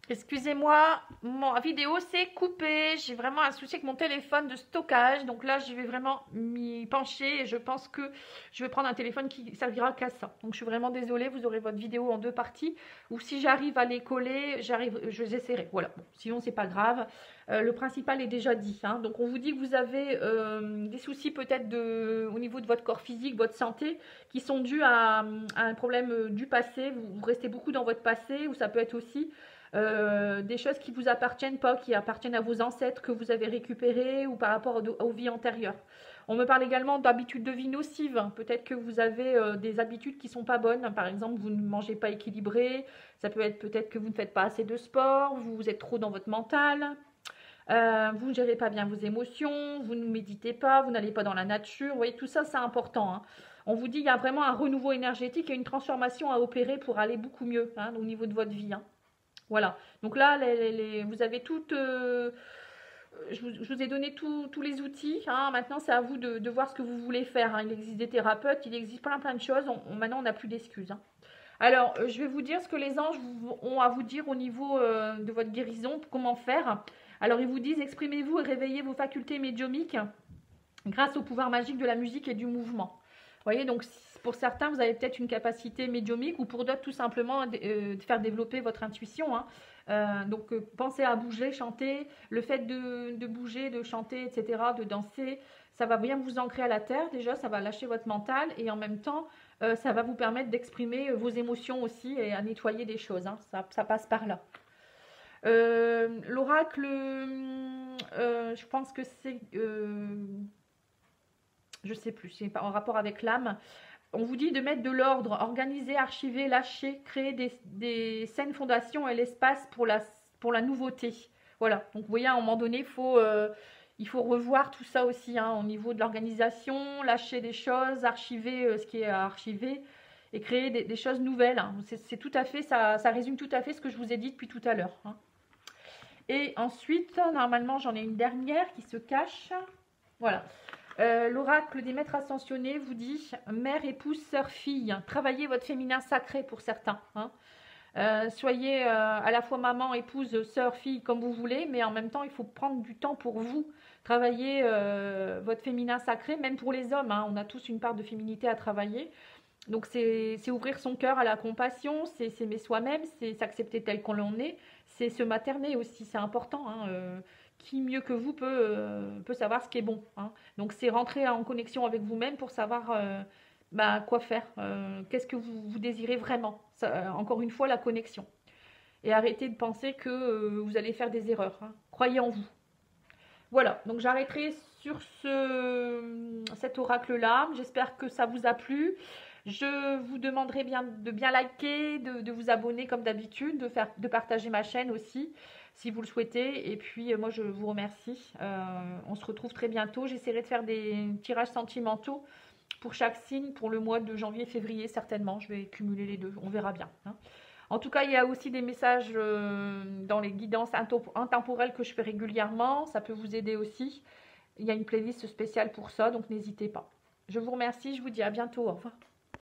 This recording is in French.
Excusez-moi, ma vidéo s'est coupée. J'ai vraiment un souci avec mon téléphone de stockage. Donc là, je vais vraiment m'y pencher et je pense que je vais prendre un téléphone qui servira qu'à ça. Donc je suis vraiment désolée, vous aurez votre vidéo en deux parties. Ou si j'arrive à les coller, je les essaierai. Voilà, bon, sinon c'est pas grave. Le principal est déjà dit, hein. Donc on vous dit que vous avez des soucis peut-être au niveau de votre corps physique, votre santé, qui sont dus à un problème du passé. Vous restez beaucoup dans votre passé, ou ça peut être aussi des choses qui vous appartiennent pas, qui appartiennent à vos ancêtres, que vous avez récupérées ou par rapport aux vies antérieures. On me parle également d'habitudes de vie nocives. Peut-être que vous avez des habitudes qui sont pas bonnes. Par exemple, vous ne mangez pas équilibré. Ça peut être peut-être que vous ne faites pas assez de sport. Vous êtes trop dans votre mental. Vous ne gérez pas bien vos émotions. Vous ne méditez pas. Vous n'allez pas dans la nature. Vous voyez, tout ça, c'est important, hein. On vous dit qu'il y a vraiment un renouveau énergétique et une transformation à opérer pour aller beaucoup mieux, hein, au niveau de votre vie, hein. Voilà. Donc là, vous avez toutes. Je vous ai donné tous les outils, hein. Maintenant, c'est à vous de voir ce que vous voulez faire, hein. Il existe des thérapeutes, il existe plein de choses. Maintenant, on n'a plus d'excuses, hein. Alors, je vais vous dire ce que les anges ont à vous dire au niveau de votre guérison, comment faire. Alors, ils vous disent, exprimez-vous et réveillez vos facultés médiumiques grâce au pouvoir magique de la musique et du mouvement. Vous voyez, donc pour certains, vous avez peut-être une capacité médiumique, ou pour d'autres, tout simplement, de faire développer votre intuition, hein. Donc, pensez à bouger, chanter. Le fait de bouger, de chanter, etc., de danser, ça va bien vous ancrer à la terre. Déjà, ça va lâcher votre mental, et en même temps, ça va vous permettre d'exprimer vos émotions aussi et à nettoyer des choses, hein. Ça passe par là. L'oracle, je pense que c'est... je sais plus, c'est en rapport avec l'âme. On vous dit de mettre de l'ordre, organiser, archiver, lâcher, créer des saines fondations et l'espace pour la nouveauté. Voilà, donc vous voyez, à un moment donné, il faut revoir tout ça aussi, hein, au niveau de l'organisation, lâcher des choses, archiver ce qui est à archiver et créer des choses nouvelles, hein. C'est tout à fait, ça résume tout à fait ce que je vous ai dit depuis tout à l'heure, hein. Et ensuite, normalement, j'en ai une dernière qui se cache. Voilà. L'oracle des maîtres ascensionnés vous dit mère, épouse, sœur, fille. Travaillez votre féminin sacré pour certains, hein. Soyez à la fois maman, épouse, sœur, fille, comme vous voulez, mais en même temps, il faut prendre du temps pour vous. Travailler votre féminin sacré, même pour les hommes, hein. On a tous une part de féminité à travailler. Donc, c'est ouvrir son cœur à la compassion, c'est s'aimer soi-même, c'est s'accepter tel qu'on en est, c'est se materner aussi, c'est important, hein. Qui mieux que vous peut savoir ce qui est bon, hein. Donc, c'est rentrer en connexion avec vous-même pour savoir quoi faire, qu'est-ce que vous désirez vraiment. Ça, encore une fois, la connexion. Et arrêtez de penser que vous allez faire des erreurs, hein. Croyez en vous. Voilà, donc j'arrêterai sur cet oracle-là. J'espère que ça vous a plu. Je vous demanderai de bien liker, de vous abonner comme d'habitude, de partager ma chaîne aussi, si vous le souhaitez. Et puis, moi, je vous remercie. On se retrouve très bientôt. J'essaierai de faire des tirages sentimentaux pour chaque signe pour le mois de janvier, février, certainement. Je vais cumuler les deux. On verra bien, hein. En tout cas, il y a aussi des messages dans les guidances intemporelles que je fais régulièrement. Ça peut vous aider aussi. Il y a une playlist spéciale pour ça, donc n'hésitez pas. Je vous remercie. Je vous dis à bientôt. Au revoir.